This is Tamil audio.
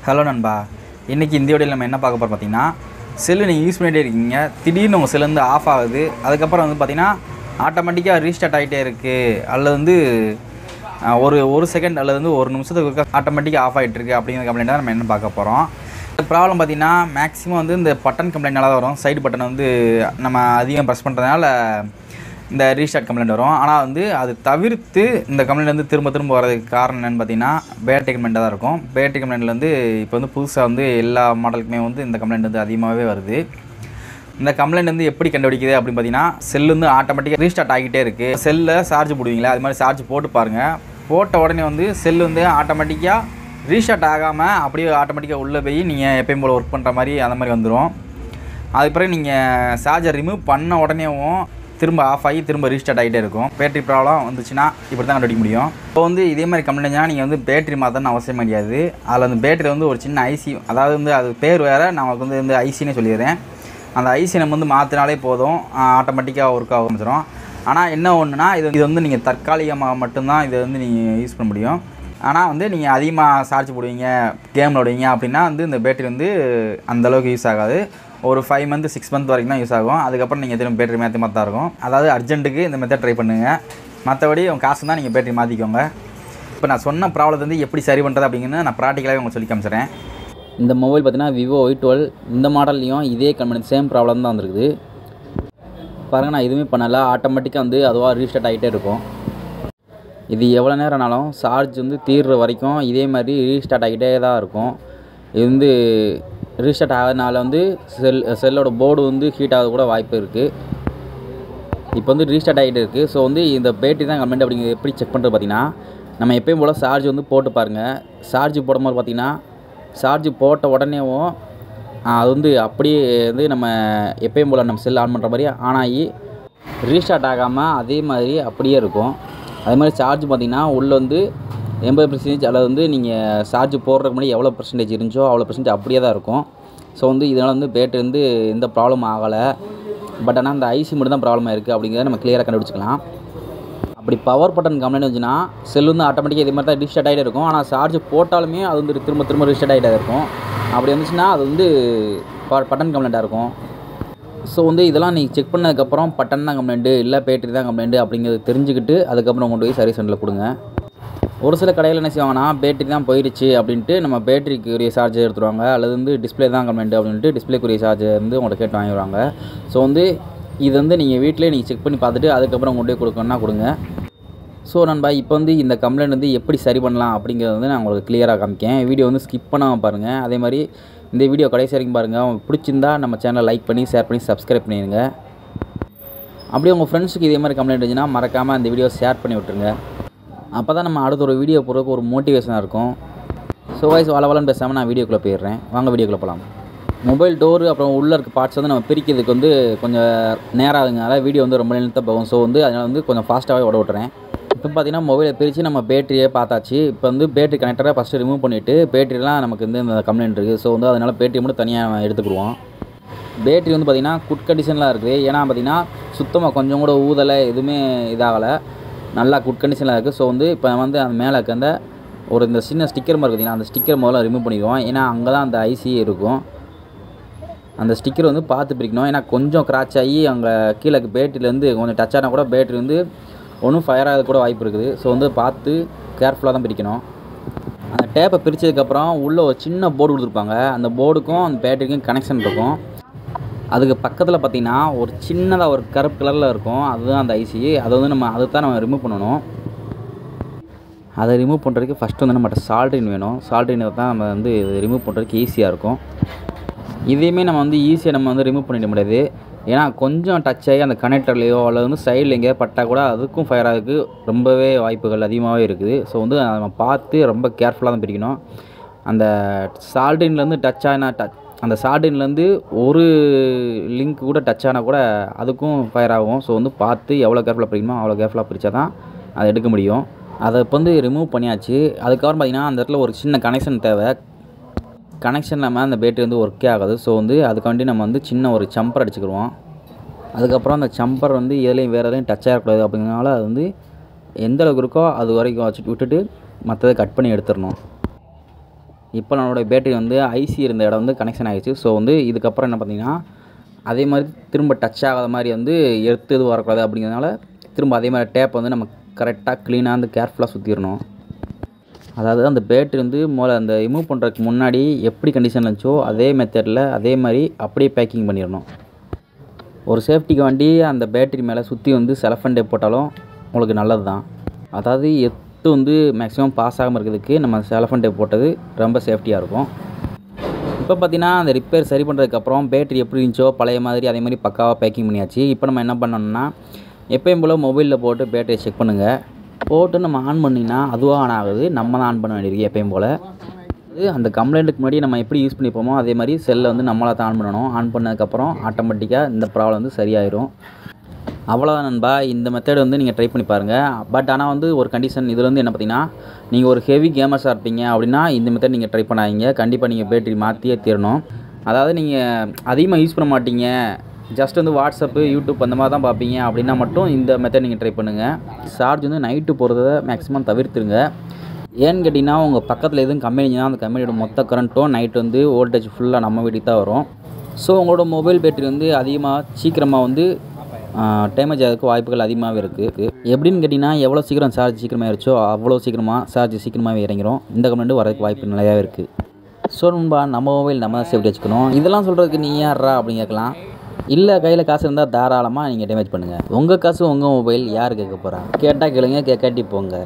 ஹலோ நண்பா, இன்றைக்கி இந்த வீடியோவில் நம்ம என்ன பார்க்க போகிறோம் பார்த்தீங்கன்னா, செல்லு நீங்கள் யூஸ் பண்ணிகிட்டே இருக்கீங்க, திடீர்னு உங்கள் செல்லு வந்து ஆஃப் ஆகுது. அதுக்கப்புறம் வந்து பார்த்திங்கன்னா ஆட்டோமேட்டிக்காக ரீஸ்டார்ட் ஆகிட்டே இருக்குது, அல்லது வந்து ஒரு செகண்ட் அல்லது வந்து ஒரு நிமிஷத்துக்கு ஆட்டோமேட்டிக்காக ஆஃப் ஆகிட்டு இருக்குது அப்படிங்கிற கம்ப்ளைண்ட் தான் நம்ம என்ன பார்க்க போகிறோம். இந்த ப்ராப்ளம் பார்த்திங்கன்னா மேக்ஸிமம் வந்து இந்த பட்டன் கம்ப்ளைண்ட்னால தான் வரும். சைடு பட்டன் வந்து நம்ம அதிகம் ப்ரெஸ் பண்ணுறதுனால இந்த ரீஸ்டார்ட் கம்ப்ளைண்ட் வரும். ஆனால் வந்து அது தவிர்த்து இந்த கம்ப்ளைண்ட் வந்து திரும்ப வரதுக்கு காரணம் என்னென்னு பார்த்தீங்கன்னா பேட்டரி கம்ப்ளைண்ட்டாக தான் இருக்கும். பேட்டரி கம்ப்ளைண்ட்டில் வந்து இப்போ வந்து புதுசாக வந்து எல்லா மாடலுக்குமே வந்து இந்த கம்ப்ளைண்ட் வந்து அதிகமாகவே வருது. இந்த கம்ப்ளைண்ட் வந்து எப்படி கண்டுபிடிக்குது அப்படின்னு பார்த்தீங்கன்னா, செல்லு வந்து ஆட்டோமேட்டிக்காக ரீஸ்டார்ட் ஆகிட்டே இருக்குது. செல்லில் சார்ஜ் போடுவீங்களா, அது மாதிரி சார்ஜ் போட்டு பாருங்கள். போட்ட உடனே வந்து செல்லு வந்து ஆட்டோமேட்டிக்காக ரீஸ்டார்ட் ஆகாமல் அப்படியே ஆட்டோமேட்டிக்காக உள்ளே போய் நீங்கள் எப்பயும் போல் ஒர்க் பண்ணுற மாதிரி அந்த மாதிரி வந்துடும். அதுக்கு பிறகு நீங்கள் சார்ஜர் ரிமூவ் பண்ண உடனேவும் திரும்ப ஆஃப் ஆகி திரும்ப ரீஸ்டார்ட் ஆகிட்டே இருக்கும். பேட்டரி ப்ராப்ளம் வந்துச்சுன்னா இப்படி தான் கண்டுபிடிக்க முடியும். இப்போ வந்து இதே மாதிரி கம்ப்ளைண்ட்னா நீங்கள் வந்து பேட்டரி மாற்றணும்னு அவசியம் கிடையாது. அதில் அந்த பேட்டரி வந்து ஒரு சின்ன ஐசி, அதாவது வந்து அது பேர் வேறு, நமக்கு வந்து இந்த ஐசினே சொல்லிடுறேன். அந்த ஐசி நம்ம வந்து மாற்றினாலே போதும், ஆட்டோமேட்டிக்காக ஒர்க் ஆக ஆரம்பிச்சிடும். ஆனால் என்ன ஒன்றுனா இது வந்து நீங்கள் தற்காலிகமாக மட்டும்தான் இதை வந்து நீங்கள் யூஸ் பண்ண முடியும். ஆனால் வந்து நீங்கள் அதிகமாக சார்ஜ் போடுவீங்க, கேம் விளையாடுவீங்க அப்படின்னா வந்து இந்த பேட்டரி வந்து அந்தளவுக்கு யூஸ் ஆகாது. ஒரு 5 மந்த் 6 மந்த் வரைக்கும் தான் யூஸ் ஆகும். அதுக்கப்புறம் நீங்கள் திரும்ப பேட்டரி மாற்றி தான் இருக்கும். அதாவது அர்ஜென்ட்டுக்கு இந்த மெத்தட் ட்ரை பண்ணுங்கள். மற்றபடி உங்கள் காசு தான் நீங்கள் பேட்டரி மாற்றிக்கோங்க. இப்போ நான் சொன்ன ப்ராப்ளத்தை வந்து எப்படி சரி பண்ணுறது அப்படிங்கிறது நான் ப்ராக்டிக்கலாகவே உங்களுக்கு சொல்லி காமிச்சிடுறேன். இந்த மொபைல் பார்த்தீங்கன்னா விவோ Y12 இந்த மாடல்லையும் இதே கம்பெனி சேம் ப்ராப்ளம் தான் வந்துருக்குது. பாருங்கள், நான் எதுவுமே பண்ணலை, ஆட்டோமேட்டிக்காக வந்து அதுவாக ரீஸ்டார்ட் ஆகிட்டே இருக்கும். இது எவ்வளோ நேரம் ஆனாலும் சார்ஜ் வந்து தீர்ற வரைக்கும் இதே மாதிரி ரீஸ்டார்ட் ஆகிட்டே தான் இருக்கும். இது வந்து ரீஸ்டார்ட் ஆகிறதுனால வந்து செல்லோட போர்டு வந்து ஹீட் ஆக கூட வாய்ப்பு இருக்குது. இப்போ வந்து ரீஸ்டார்ட் ஆகிட்டே இருக்குது. ஸோ வந்து இந்த பேட்டரி தான் கம்ப்ளைண்ட் அப்படிங்கிறது எப்படி செக் பண்ணுறது பார்த்தீங்கன்னா, நம்ம எப்பயும் போல் சார்ஜ் வந்து போட்டு பாருங்கள். சார்ஜ் போடும்போது பார்த்திங்கன்னா சார்ஜ் போட்ட உடனேவும் அது வந்து அப்படியே வந்து நம்ம எப்பயும் போல் நம்ம செல் ஆன் பண்ணுற மாதிரி ஆன் ஆகி ரீஸ்டார்ட் ஆகாமல் அதே மாதிரி அப்படியே இருக்கும். அதே மாதிரி சார்ஜ் பார்த்திங்கன்னா உள்ளே வந்து 80% அல்லது வந்து நீங்கள் சார்ஜ் போடுறதுக்கு முன்னாடி எவ்வளோ % இருந்துச்சோ அவ்வளோ % அப்படியே தான் இருக்கும். ஸோ வந்து இதனால் வந்து பேட்டரி வந்து எந்த ப்ராப்ளம் ஆகலை. பட் ஆனால் அந்த ஐசி மட்டும் தான் ப்ராப்ளம் இருக்குது அப்படிங்கிறத நம்ம கிளியராக கண்டுபிடிச்சிக்கலாம். அப்படி பவர் பட்டன் கம்ப்ளைண்ட் வந்துச்சுன்னா செல் வந்து ஆட்டோமேட்டிக்காக இதே மாதிரி தான் ரீஸ்டார்ட் ஆகிட்டே இருக்கும். ஆனால் சார்ஜ் போட்டாலுமே அது வந்து திரும்ப ரீஸ்டார்ட் ஆகிட்டே இருக்கும். அப்படி வந்துச்சுன்னா அது வந்து பட்டன் கம்ப்ளைண்ட்டாக இருக்கும். ஸோ வந்து இதெல்லாம் நீங்கள் செக் பண்ணதுக்கப்புறம் பட்டன் தான் கம்ப்ளைண்ட்டு இல்லை பேட்டரி தான் கம்ப்ளைண்ட்டு அப்படிங்கிறது தெரிஞ்சுக்கிட்டு அதுக்கப்புறம் கொண்டு போய் சர்வீஸ் சென்டரில் கொடுங்க. ஒரு சில கடையில் என்ன செய்வாங்கன்னா, பேட்டரி தான் போயிடுச்சு அப்படின்ட்டு நம்ம பேட்டரிக்குரிய சார்ஜர் எடுத்துருவாங்க, அல்லது வந்து டிஸ்பிளே தான் கம்ப்ளைண்ட்டு அப்படின்ட்டு டிஸ்பிளேக்குரிய சார்ஜர் வந்து உங்கள்கிட்ட கேட்டு வாங்கிடுவாங்க. ஸோ வந்து இது வந்து நீங்கள் வீட்டிலே நீங்கள் செக் பண்ணி பார்த்துட்டு அதுக்கப்புறம் கொண்டு போய் கொடுக்கணுன்னா கொடுங்க. ஸோ நண்பா, இப்போ வந்து இந்த கம்ப்ளைண்ட் வந்து எப்படி சரி பண்ணலாம் அப்படிங்கிறது வந்து நான் உங்களுக்கு கிளியராக காமிக்கேன். வீடியோ வந்து ஸ்கிப் பண்ணாமல் பாருங்கள். அதே மாதிரி இந்த வீடியோ கடைசி வரைக்கும் பாருங்கள். உங்களுக்கு பிடிச்சிருந்தா நம்ம சேனலை லைக் பண்ணி ஷேர் பண்ணி சப்ஸ்கிரைப் பண்ணிடுங்க. அப்படியே உங்கள் ஃப்ரெண்ட்ஸுக்கு இதே மாதிரி கம்ப்ளைண்ட் இருந்துச்சுன்னா மறக்காமல் அந்த வீடியோ ஷேர் பண்ணி விட்டுருங்க. அப்போ தான் நம்ம அடுத்த ஒரு வீடியோ போகிறதுக்கு ஒரு மோட்டிவேஷனாக இருக்கும். ஸோ வாய்ஸ் வளவலன்னு பேசாமல் நான் வீடியோக்குள்ளே போயிடுறேன். வாங்க வீடியோக்குள்ளே போகலாம். மொபைல் டோரு அப்புறம் உள்ளே இருக்க பார்ட்ஸ் வந்து நம்ம பிரிக்கிறதுக்கு வந்து கொஞ்சம் நேரம் ஆகுங்க. அதாவது வீடியோ வந்து ரொம்ப நேரத்தை போகும். ஸோ வந்து அதனால் வந்து கொஞ்சம் ஃபாஸ்ட்டாகவே விட்டுறேன். இப்போ பார்த்திங்கன்னா மொபைலை பிரித்து நம்ம பேட்டரியே பார்த்தாச்சு. இப்போ வந்து பேட்டரி கனெக்டரை ஃபஸ்ட்டு ரிமூவ் பண்ணிவிட்டு பேட்டரிலாம் நமக்கு வந்து இந்த கம்ப்ளைண்ட் இருக்குது. ஸோ வந்து அதனால் பேட்டரி மட்டும் தனியாக எடுத்துக்கிடுவோம். பேட்டரி வந்து பார்த்திங்கன்னா குட் கண்டிஷனில் இருக்குது. ஏன்னா பார்த்திங்கன்னா சுத்தமாக கொஞ்சம் கூட ஊதலை, எதுவுமே இதாகலை, நல்லா குட் கண்டிஷனில் இருக்குது. ஸோ வந்து இப்போ வந்து அந்த மேலே இருக்க அந்த இந்த சின்ன ஸ்டிக்கர் மாதிரி பார்த்திங்கன்னா அந்த ஸ்டிக்கர் முதல்ல ரிமூவ் பண்ணிடுவோம். ஏன்னா அங்கே தான் அந்த ஐசி இருக்கும். அந்த ஸ்டிக்கர் வந்து பார்த்து பிரிக்கணும். ஏன்னா கொஞ்சம் கிராச் ஆகி அங்கே கீழே பேட்டரியிலேருந்து கொஞ்சம் டச் ஆனால் கூட பேட்டரி வந்து ஒன்றும் ஃபயர் ஆக கூட வாய்ப்பு இருக்குது. ஸோ வந்து பார்த்து கேர்ஃபுல்லாக தான் பிரிக்கணும். அந்த டேப்பை பிரித்ததுக்கப்புறம் உள்ளே ஒரு சின்ன போர்டு கொடுத்துருப்பாங்க. அந்த போர்டுக்கும் அந்த பேட்டரிக்கும் கனெக்ஷன் இருக்கும். அதுக்கு பக்கத்தில் பார்த்திங்கன்னா ஒரு சின்னதாக ஒரு கருப்பு கலரில் இருக்கும், அதுதான் அந்த ஐசி. அதை வந்து அதை தான் நம்ம ரிமூவ் பண்ணணும். அதை ரிமூவ் பண்ணுறதுக்கு ஃபஸ்ட்டு வந்து நம்மகிட்ட சால்ட்ரின் வேணும். சால்ட்ரின் தான் நம்ம வந்து ரிமூவ் பண்ணுறதுக்கு ஈஸியாக இருக்கும். இதையுமே நம்ம வந்து ஈஸியாக நம்ம வந்து ரிமூவ் பண்ணிட முடியாது. ஏன்னா கொஞ்சம் டச் ஆகி அந்த கனெக்டர்லேயோ அல்லது வந்து சைடில் எங்கேயாவது பட்டால் கூட அதுக்கும் ஃபயர் ஆகிறதுக்கு ரொம்பவே வாய்ப்புகள் அதிகமாகவே இருக்குது. ஸோ வந்து நம்ம பார்த்து ரொம்ப கேர்ஃபுல்லாக தான் பிரிக்கணும். அந்த சால்ட்ரின்லேருந்து டச் ஆனால் அந்த சால்ட்ரின்லேருந்து ஒரு லிங்க் கூட டச் ஆனால் கூட அதுக்கும் ஃபயர் ஆகும். ஸோ வந்து பார்த்து எவ்வளோ கேர்ஃபுல்லாக பிரிக்கணுமோ அவ்வளோ கேர்ஃபுல்லாக பிரித்தா தான் அதை எடுக்க முடியும். அதை இப்போ வந்து ரிமூவ் பண்ணியாச்சு. அதுக்கப்புறம் பார்த்திங்கன்னா அந்த இடத்துல ஒரு சின்ன கனெக்ஷன் தேவை. கனெக்ஷன் இல்லாமல் அந்த பேட்டரி வந்து ஒர்க்கே ஆகாது. ஸோ வந்து அதுக்காண்டி நம்ம வந்து சின்ன ஒரு ஜம்பர் அடிச்சுக்கிடுவோம். அதுக்கப்புறம் அந்த ஜம்பர் வந்து எதுலேயும் வேறு எதுலையும் டச் ஆகக்கூடாது. அப்படிங்கிறனால அது வந்து எந்த அளவுக்கு இருக்கோ அது வரைக்கும் விட்டுட்டு மற்றதை கட் பண்ணி எடுத்துடணும். இப்போ நம்மளோட பேட்டரி வந்து ஐசி இருந்த இடம் வந்து கனெக்ஷன் ஆகிடுச்சு. ஸோ வந்து இதுக்கப்புறம் என்ன பார்த்தீங்கன்னா அதே மாதிரி திரும்ப டச் ஆகாத மாதிரி வந்து எடுத்து வரக்கூடாது. அப்படிங்கிறதுனால திரும்ப அதே மாதிரி டேப் வந்து நம்ம கரெக்டாக க்ளீனாக வந்து கேர்ஃபுல்லாக சுற்றிடணும். அதாவது அந்த பேட்டரி வந்து அந்த ரிமூவ் பண்ணுறதுக்கு முன்னாடி எப்படி கண்டிஷனில் இருந்துச்சோ அதே மெத்தடில் அதே மாதிரி அப்படியே பேக்கிங் பண்ணிடணும். ஒரு சேஃப்டிக்கு வேண்டி அந்த பேட்டரி மேலே சுற்றி வந்து செலஃபன் டேப் போட்டாலும் உங்களுக்கு நல்லது தான். அதாவது எத்து வந்து மேக்ஸிமம் பாஸ் ஆகாமல் இருக்கிறதுக்கு நம்ம செலஃபன் டேப் போட்டது ரொம்ப சேஃப்டியாக இருக்கும். இப்போ பார்த்தீங்கன்னா அந்த ரிப்பேர் சரி பண்ணுறதுக்கப்புறம் பேட்டரி எப்படி இருந்துச்சோ பழைய மாதிரி அதே மாதிரி பக்காவாக பேக்கிங் பண்ணியாச்சு. இப்போ நம்ம என்ன பண்ணணும்னா எப்பயும் போல் மொபைலில் போட்டு பேட்டரியை செக் பண்ணுங்கள். போட்டு நம்ம ஆன் பண்ணிங்கன்னா அதுவாக ஆன் ஆகுது, நம்ம தான் ஆன் பண்ண வேண்டியிருக்கு எப்பயும் போல். அந்த கம்ப்ளைண்ட்டுக்கு முன்னாடி நம்ம எப்படி யூஸ் பண்ணிப்போமோ அதே மாதிரி செல்லை வந்து நம்மளாக தான் ஆன் பண்ணணும். ஆன் பண்ணதுக்கப்புறம் ஆட்டோமேட்டிக்காக இந்த ப்ராப்ளம் வந்து சரியாயிடும். அவ்வளோதான் நண்பா. இந்த மெத்தட் வந்து நீங்கள் ட்ரை பண்ணி பாருங்கள். பட் ஆனால் வந்து ஒரு கண்டிஷன் இதில் வந்து என்ன பார்த்தீங்கன்னா நீங்கள் ஒரு ஹெவி கேமர்ஸாக இருப்பீங்க அப்படின்னா இந்த மெத்தட் நீங்கள் ட்ரை பண்ணாதீங்க. கண்டிப்பாக நீங்கள் பேட்டரி மாற்றியே தீரணும். அதாவது நீங்கள் அதிகமாக யூஸ் பண்ண மாட்டீங்க, ஜஸ்ட் வந்து வாட்ஸ்அப்பு யூடியூப் அந்த மாதிரி தான் பார்ப்பீங்க அப்படின்னா மட்டும் இந்த மெத்தட் நீங்கள் ட்ரை பண்ணுங்கள். சார்ஜ் வந்து நைட்டு போகிறத மேக்ஸிமம் தவிர்த்துருங்க. ஏன்னு கேட்டிங்கன்னா உங்கள் பக்கத்தில் எதுவும் கம்பெனினா அந்த கம்பெனியோட மொத்த கரண்ட்டும் நைட் வந்து வோல்டேஜ் ஃபுல்லாக நம்ம வீட்டுக்கு தான் வரும். ஸோ உங்களோட மொபைல் பேட்டரி வந்து சீக்கிரமாக வந்து டேமேஜ் ஆகிறதுக்கு வாய்ப்புகள் அதிகமாகவே இருக்குது. எப்படின்னு கேட்டிங்கன்னா எவ்வளோ சீக்கிரம் சார்ஜ் சீக்கிரமாக ஏறிச்சோ அவ்வளோ சீக்கிரமாக சார்ஜ் சீக்கிரமாகவே இறங்கிடும். இந்த கம்ப்ளைண்ட்டு வரதுக்கு வாய்ப்பு நிறையாவே இருக்குது. ஸோ நண்பா, நம்ம மொபைல் நம்ம தான் சேஃப்டி வச்சுக்கணும். இதெல்லாம் சொல்கிறதுக்கு நீ யாரா அப்படின்னு கேட்கலாம். இல்லை, கையில் காசு இருந்தால் தாராளமாக நீங்கள் டேமேஜ் பண்ணுங்கள். உங்கள் காசு உங்கள் மொபைல் யார் கேட்க போகிறா? கேட்டால் கேளுங்க, கேட்காட்டி போங்க.